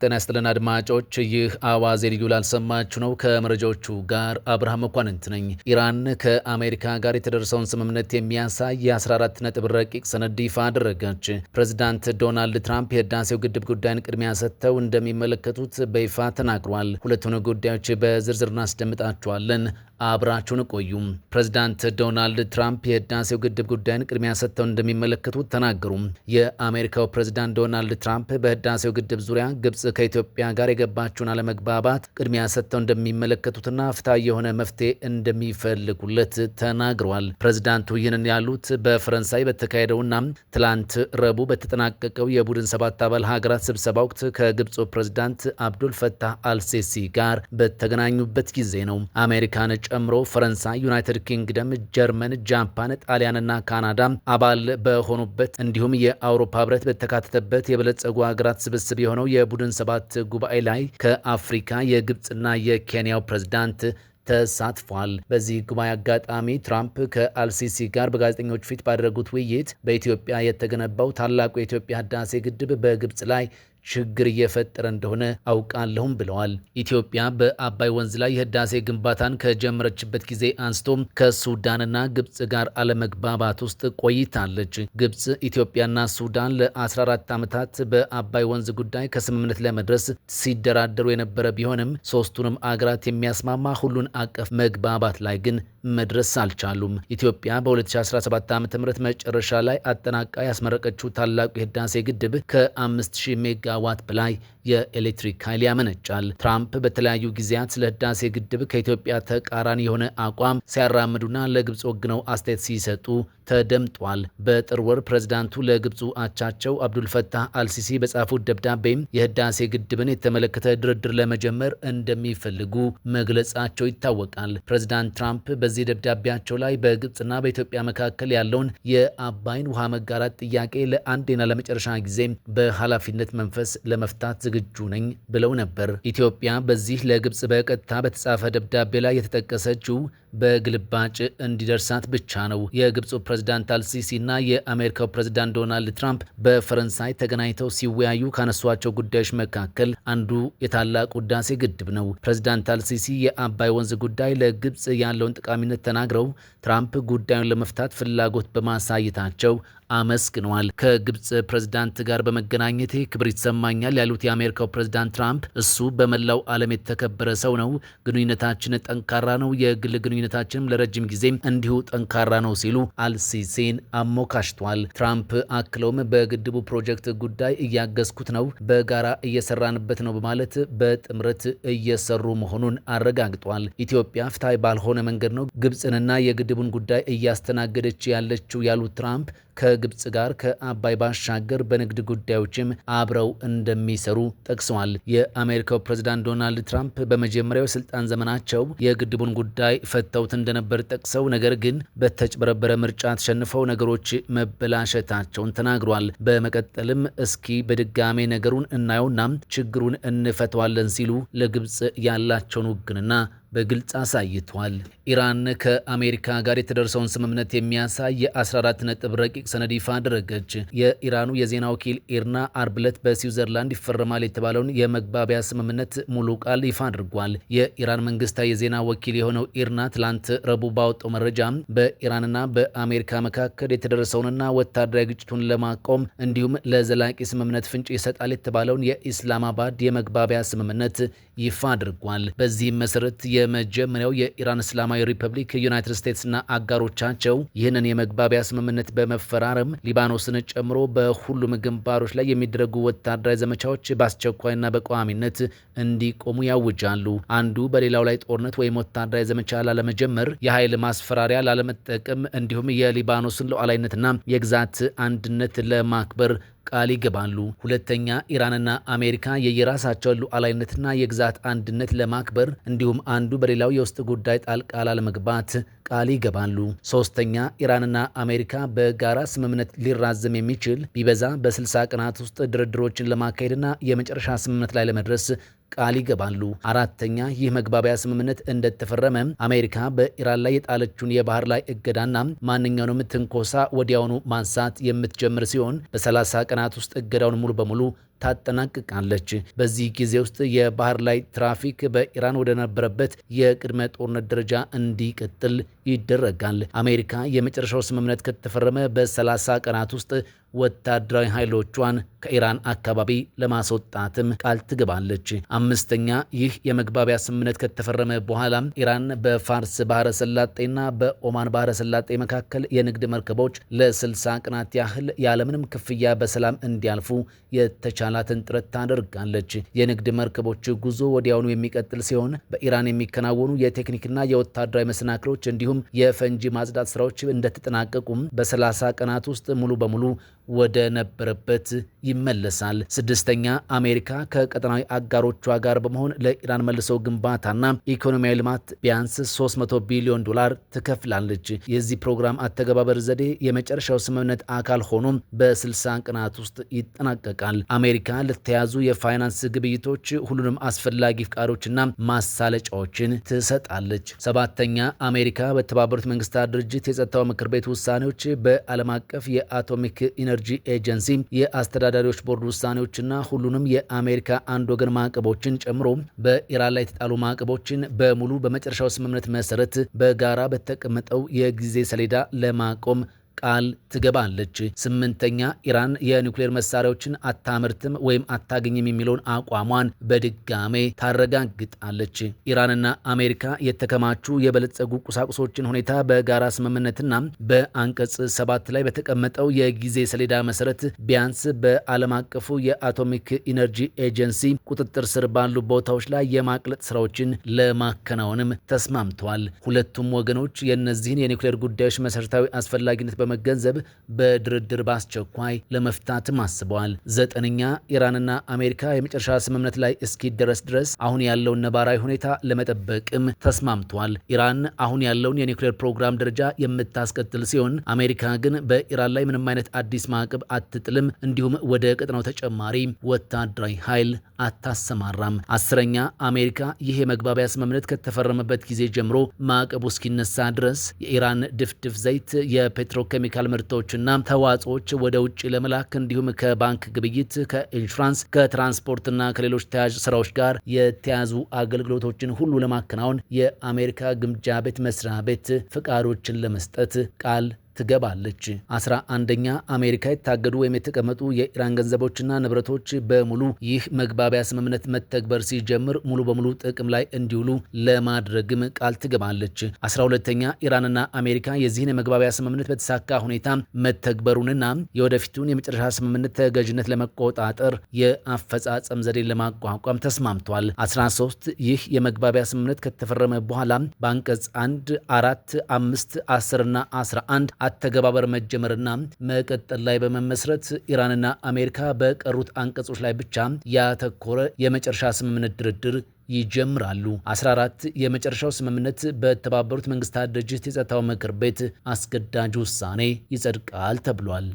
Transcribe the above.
ጤና ይስጥልን አድማጮች፣ ይህ አዋዜ ልዩ ላልሰማችሁ ነው። ከመረጃዎቹ ጋር አብርሃም መኳንንት ነኝ። ኢራን ከአሜሪካ ጋር የተደረሰውን ስምምነት የሚያሳይ የ14 ነጥብ ረቂቅ ሰነድ ይፋ አደረገች። ፕሬዚዳንት ዶናልድ ትራምፕ የህዳሴው ግድብ ጉዳይን ቅድሚያ ሰጥተው እንደሚመለከቱት በይፋ ተናግሯል። ሁለቱን ጉዳዮች በዝርዝር እናስደምጣችኋለን። አብራችሁን ቆዩ። ፕሬዚዳንት ዶናልድ ትራምፕ የህዳሴው ግድብ ጉዳይን ቅድሚያ ሰጥተው እንደሚመለከቱት ተናገሩ። የአሜሪካው ፕሬዚዳንት ዶናልድ ትራምፕ በህዳሴው ግድብ ዙሪያ ግብጽ ከኢትዮጵያ ጋር የገባችውን አለመግባባት ቅድሚያ ሰጥተው እንደሚመለከቱትና ፍትሐዊ የሆነ መፍትሄ እንደሚፈልጉለት ተናግረዋል። ፕሬዚዳንቱ ይህንን ያሉት በፈረንሳይ በተካሄደውና ትላንት ረቡዕ በተጠናቀቀው የቡድን 7 አባል ሀገራት ስብሰባ ወቅት ከግብፁ ፕሬዚዳንት አብዱል ፈታህ አልሲሲ ጋር በተገናኙበት ጊዜ ነው። አሜሪካን ጨምሮ ፈረንሳይ፣ ዩናይትድ ኪንግደም፣ ጀርመን፣ ጃፓን፣ ጣሊያንና ካናዳ አባል በሆኑበት እንዲሁም የአውሮፓ ህብረት በተካተተበት የበለጸጉ ሀገራት ስብስብ የሆነው የቡድን 7 ጉባኤ ላይ ከአፍሪካ የግብፅና የኬንያው ፕሬዝዳንት ተሳትፏል። በዚህ ጉባኤ አጋጣሚ ትራምፕ ከአልሲሲ ጋር በጋዜጠኞች ፊት ባደረጉት ውይይት በኢትዮጵያ የተገነባው ታላቁ የኢትዮጵያ ህዳሴ ግድብ በግብፅ ላይ ችግር እየፈጠረ እንደሆነ አውቃለሁም ብለዋል። ኢትዮጵያ በአባይ ወንዝ ላይ የህዳሴ ግንባታን ከጀመረችበት ጊዜ አንስቶ ከሱዳንና ግብጽ ጋር አለመግባባት ውስጥ ቆይታለች። ግብጽ፣ ኢትዮጵያና ሱዳን ለ14 ዓመታት በአባይ ወንዝ ጉዳይ ከስምምነት ለመድረስ ሲደራደሩ የነበረ ቢሆንም ሶስቱንም አገራት የሚያስማማ ሁሉን አቀፍ መግባባት ላይ ግን መድረስ አልቻሉም። ኢትዮጵያ በ2017 ዓ.ም መጨረሻ ላይ አጠናቃ ያስመረቀችው ታላቁ የህዳሴ ግድብ ከ5000 ሜጋዋት በላይ የኤሌክትሪክ ኃይል ያመነጫል። ትራምፕ በተለያዩ ጊዜያት ስለ ህዳሴ ግድብ ከኢትዮጵያ ተቃራኒ የሆነ አቋም ሲያራምዱና ለግብጽ ወግነው አስተያየት ሲሰጡ ተደምጧል። በጥር ወር ፕሬዝዳንቱ ለግብፁ አቻቸው አብዱልፈታህ አልሲሲ በጻፉት ደብዳቤም የህዳሴ ግድብን የተመለከተ ድርድር ለመጀመር እንደሚፈልጉ መግለጻቸው ይታወቃል። ፕሬዝዳንት ትራምፕ በዚህ ደብዳቤያቸው ላይ በግብጽና በኢትዮጵያ መካከል ያለውን የአባይን ውሃ መጋራት ጥያቄ ለአንዴና ለመጨረሻ ጊዜ በኃላፊነት መንፈስ ለመፍታት ዝግጁ ነኝ ብለው ነበር። ኢትዮጵያ በዚህ ለግብጽ በቀጥታ በተጻፈ ደብዳቤ ላይ የተጠቀሰችው በግልባጭ እንዲደርሳት ብቻ ነው። የግብፁ ፕሬዝዳንት አልሲሲ እና የአሜሪካው ፕሬዝዳንት ዶናልድ ትራምፕ በፈረንሳይ ተገናኝተው ሲወያዩ ካነሷቸው ጉዳዮች መካከል አንዱ የታላቁ ህዳሴ ግድብ ነው። ፕሬዝዳንት አልሲሲ የአባይ ወንዝ ጉዳይ ለግብጽ ያለውን ጠቃሚነት ተናግረው ትራምፕ ጉዳዩን ለመፍታት ፍላጎት በማሳየታቸው አመስግነዋል። ከግብጽ ፕሬዝዳንት ጋር በመገናኘቴ ክብር ይሰማኛል ያሉት የአሜሪካው ፕሬዝዳንት ትራምፕ እሱ በመላው ዓለም የተከበረ ሰው ነው፣ ግንኙነታችን ጠንካራ ነው፣ የግል ግንኙነታችንም ለረጅም ጊዜም እንዲሁ ጠንካራ ነው ሲሉ አልሲሲን አሞካሽቷል። ትራምፕ አክለውም በግድቡ ፕሮጀክት ጉዳይ እያገዝኩት ነው፣ በጋራ እየሰራንበት ነው በማለት በጥምረት እየሰሩ መሆኑን አረጋግጧል። ኢትዮጵያ ፍትሐዊ ባልሆነ መንገድ ነው ግብጽንና የግድቡን ጉዳይ እያስተናገደች ያለችው ያሉት ትራምፕ ከግብጽ ጋር ከአባይ ባሻገር በንግድ ጉዳዮችም አብረው እንደሚሰሩ ጠቅሰዋል። የአሜሪካው ፕሬዝዳንት ዶናልድ ትራምፕ በመጀመሪያው ስልጣን ዘመናቸው የግድቡን ጉዳይ ፈተውት እንደነበር ጠቅሰው ነገር ግን በተጭበረበረ ምርጫ ተሸንፈው ነገሮች መበላሸታቸውን ተናግሯል። በመቀጠልም እስኪ በድጋሜ ነገሩን እናየውና ችግሩን እንፈተዋለን ሲሉ ለግብጽ ያላቸውን ውግንና በግልጽ አሳይቷል። ኢራን ከአሜሪካ ጋር የተደረሰውን ስምምነት የሚያሳይ የ14 ነጥብ ረቂቅ ሰነድ ይፋ አደረገች። የኢራኑ የዜና ወኪል ኢርና አርብ ዕለት በስዊዘርላንድ ይፈረማል የተባለውን የመግባቢያ ስምምነት ሙሉ ቃል ይፋ አድርጓል። የኢራን መንግስታዊ የዜና ወኪል የሆነው ኢርና ትላንት ረቡዕ ባወጣው መረጃ በኢራንና በአሜሪካ መካከል የተደረሰውንና ወታደራዊ ግጭቱን ለማቆም እንዲሁም ለዘላቂ ስምምነት ፍንጭ ይሰጣል የተባለውን የኢስላማባድ የመግባቢያ ስምምነት ይፋ አድርጓል። በዚህም መሰረት የመጀመሪያው የኢራን እስላማዊ ሪፐብሊክ ዩናይትድ ስቴትስና አጋሮቻቸው ይህንን የመግባቢያ ስምምነት በመፈራረም ሊባኖስን ጨምሮ በሁሉም ግንባሮች ላይ የሚደረጉ ወታደራዊ ዘመቻዎች በአስቸኳይና በቋሚነት እንዲቆሙ ያውጃሉ። አንዱ በሌላው ላይ ጦርነት ወይም ወታደራዊ ዘመቻ ላለመጀመር፣ የኃይል ማስፈራሪያ ላለመጠቀም እንዲሁም የሊባኖስን ሉዓላዊነትና የግዛት አንድነት ለማክበር ቃል ይገባሉ። ሁለተኛ ኢራንና አሜሪካ የየራሳቸውን ሉዓላዊነትና የግዛት አንድነት ለማክበር እንዲሁም አንዱ በሌላው የውስጥ ጉዳይ ጣልቃ ላለመግባት ቃል ይገባሉ። ሶስተኛ ኢራንና አሜሪካ በጋራ ስምምነት ሊራዘም የሚችል ቢበዛ በ60 ቀናት ውስጥ ድርድሮችን ለማካሄድና የመጨረሻ ስምምነት ላይ ለመድረስ ቃል ይገባሉ። አራተኛ ይህ መግባቢያ ስምምነት እንደተፈረመ አሜሪካ በኢራን ላይ የጣለችውን የባህር ላይ እገዳና ማንኛውንም ትንኮሳ ወዲያውኑ ማንሳት የምትጀምር ሲሆን በ30 ቀናት ውስጥ እገዳውን ሙሉ በሙሉ ታጠናቅቃለች። በዚህ ጊዜ ውስጥ የባህር ላይ ትራፊክ በኢራን ወደ ነበረበት የቅድመ ጦርነት ደረጃ እንዲቀጥል ይደረጋል። አሜሪካ የመጨረሻው ስምምነት ከተፈረመ በ30 ቀናት ውስጥ ወታደራዊ ኃይሎቿን ከኢራን አካባቢ ለማስወጣትም ቃል ትገባለች። አምስተኛ፣ ይህ የመግባቢያ ስምምነት ከተፈረመ በኋላ ኢራን በፋርስ ባህረ ሰላጤና በኦማን ባህረ ሰላጤ መካከል የንግድ መርከቦች ለ60 ቀናት ያህል ያለምንም ክፍያ በሰላም እንዲያልፉ የተቻላትን ጥረት ታደርጋለች። የንግድ መርከቦች ጉዞ ወዲያውኑ የሚቀጥል ሲሆን በኢራን የሚከናወኑ የቴክኒክና የወታደራዊ መሰናክሎች እንዲሁም የፈንጂ ማጽዳት ስራዎች እንደተጠናቀቁም በ30 ቀናት ውስጥ ሙሉ በሙሉ ወደ ነበረበት ይመለሳል። ስድስተኛ፣ አሜሪካ ከቀጠናዊ አጋሮቿ ጋር በመሆን ለኢራን መልሶ ግንባታና ኢኮኖሚያዊ ልማት ቢያንስ 300 ቢሊዮን ዶላር ትከፍላለች። የዚህ ፕሮግራም አተገባበር ዘዴ የመጨረሻው ስምምነት አካል ሆኖም በ60 ቀናት ውስጥ ይጠናቀቃል። አሜሪካ ለተያዙ የፋይናንስ ግብይቶች ሁሉንም አስፈላጊ ፍቃዶችና ማሳለጫዎችን ትሰጣለች። ሰባተኛ፣ አሜሪካ በተባበሩት መንግስታት ድርጅት የጸጥታው ምክር ቤት ውሳኔዎች፣ በዓለም አቀፍ የአቶሚክ ኢነርጂ ኤጀንሲ የአስተዳዳሪዎች ቦርድ ውሳኔዎችና ሁሉንም የአሜሪካ አንድ ወገን ማዕቀቦችን ጨምሮ በኢራን ላይ የተጣሉ ማዕቀቦችን በሙሉ በመጨረሻው ስምምነት መሰረት በጋራ በተቀመጠው የጊዜ ሰሌዳ ለማቆም ቃል ትገባለች። ስምንተኛ፣ ኢራን የኒውክሌር መሳሪያዎችን አታመርትም ወይም አታገኝም የሚለውን አቋሟን በድጋሜ ታረጋግጣለች። ኢራንና አሜሪካ የተከማቹ የበለጸጉ ቁሳቁሶችን ሁኔታ በጋራ ስምምነትና በአንቀጽ 7 ላይ በተቀመጠው የጊዜ ሰሌዳ መሰረት ቢያንስ በዓለም አቀፉ የአቶሚክ ኢነርጂ ኤጀንሲ ቁጥጥር ስር ባሉ ቦታዎች ላይ የማቅለጥ ስራዎችን ለማከናወንም ተስማምተዋል። ሁለቱም ወገኖች የእነዚህን የኒውክሌር ጉዳዮች መሰረታዊ አስፈላጊነት በመገንዘብ በድርድር በአስቸኳይ ለመፍታትም አስበዋል። ዘጠነኛ፣ ኢራንና አሜሪካ የመጨረሻ ስምምነት ላይ እስኪደረስ ድረስ አሁን ያለውን ነባራዊ ሁኔታ ለመጠበቅም ተስማምተዋል። ኢራን አሁን ያለውን የኒውክሌር ፕሮግራም ደረጃ የምታስቀጥል ሲሆን አሜሪካ ግን በኢራን ላይ ምንም አይነት አዲስ ማዕቀብ አትጥልም፣ እንዲሁም ወደ ቀጠናው ተጨማሪ ወታደራዊ ኃይል አታሰማራም። አስረኛ፣ አሜሪካ ይህ የመግባቢያ ስምምነት ከተፈረመበት ጊዜ ጀምሮ ማዕቀቡ እስኪነሳ ድረስ የኢራን ድፍድፍ ዘይት፣ የፔትሮ ኬሚካል ምርቶችና ተዋጽኦች ወደ ውጭ ለመላክ እንዲሁም ከባንክ ግብይት፣ ከኢንሹራንስ፣ ከትራንስፖርትና ከሌሎች ተያያዥ ስራዎች ጋር የተያዙ አገልግሎቶችን ሁሉ ለማከናወን የአሜሪካ ግምጃ ቤት መስሪያ ቤት ፍቃዶችን ለመስጠት ቃል ትገባለች። 11ኛ፣ አሜሪካ የታገዱ ወይም የተቀመጡ የኢራን ገንዘቦችና ንብረቶች በሙሉ ይህ መግባቢያ ስምምነት መተግበር ሲጀምር ሙሉ በሙሉ ጥቅም ላይ እንዲውሉ ለማድረግም ቃል ትገባለች። 12ኛ፣ ኢራንና አሜሪካ የዚህን የመግባቢያ ስምምነት በተሳካ ሁኔታ መተግበሩንና የወደፊቱን የመጨረሻ ስምምነት ተገዥነት ለመቆጣጠር የአፈጻጸም ዘዴን ለማቋቋም ተስማምቷል። 13 ይህ የመግባቢያ ስምምነት ከተፈረመ በኋላ በአንቀጽ 1፣ 4፣ 5፣ 10 እና 11 አተገባበር መጀመርና መቀጠል ላይ በመመስረት ኢራንና አሜሪካ በቀሩት አንቀጾች ላይ ብቻ ያተኮረ የመጨረሻ ስምምነት ድርድር ይጀምራሉ። 14 የመጨረሻው ስምምነት በተባበሩት መንግስታት ድርጅት የጸጥታው ምክር ቤት አስገዳጅ ውሳኔ ይጸድቃል ተብሏል።